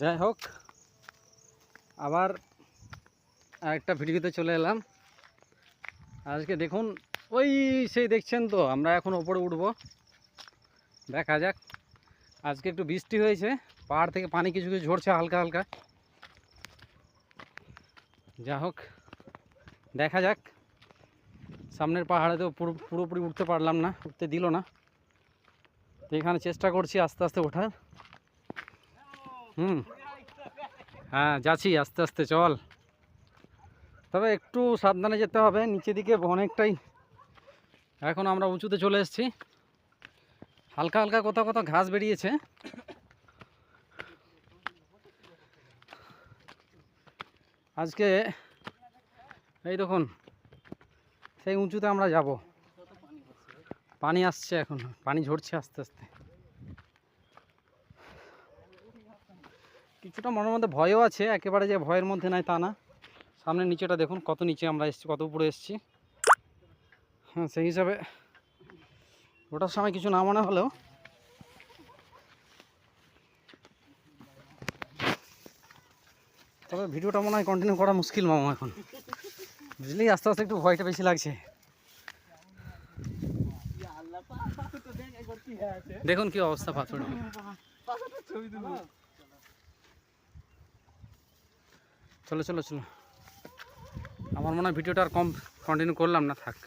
যাই হোক, আবার আরেকটা ভিডিওতে চলে এলাম। আজকে দেখুন, ওই সেই দেখছেন তো, আমরা এখন ওপরে উঠবো। দেখা যাক, আজকে একটু বৃষ্টি হয়েছে, পাহাড় থেকে পানি কিছু কিছু ঝরছে হালকা হালকা। যা হোক, দেখা যাক। সামনের পাহাড়ে তো পুরোপুরি উঠতে পারলাম না, উঠতে দিল না, তো এখানে চেষ্টা করছি আস্তে আস্তে ওঠার। হ্যাঁ, যাচ্ছি আস্তে আস্তে, চল। তবে একটু সাবধানে যেতে হবে, নিচে দিকে অনেকটাই এখন আমরা উঁচুতে চলে এসেছি। হালকা হালকা কোথাও কোথাও ঘাস বেরিয়েছে। আজকে এই দেখুন, সেই উঁচুতে আমরা যাব। পানি আসছে, এখন পানি ঝরছে আস্তে আস্তে। কিছুটা মনের মধ্যে ভয়ও আছে, একেবারে যে ভয়ের মধ্যে নাই তা না। সামনে নিচেটা দেখুন, কত নিচে আমরা এসেছি, কত উপরে এসেছি। হ্যাঁ, সেই হিসাবে ওটার সময় কিছু না মনে হলেও তবে ভিডিওটা মনে হয় কন্টিনিউ করা মুশকিল মামা এখন, বুঝলি। আস্তে আস্তে একটু ভয়টা বেশি লাগছে। দেখুন কি অবস্থা পাথর। চলো চলো চলো, আমার মনে হয় ভিডিওটা আর কন্টিনিউ করলাম না, থাক।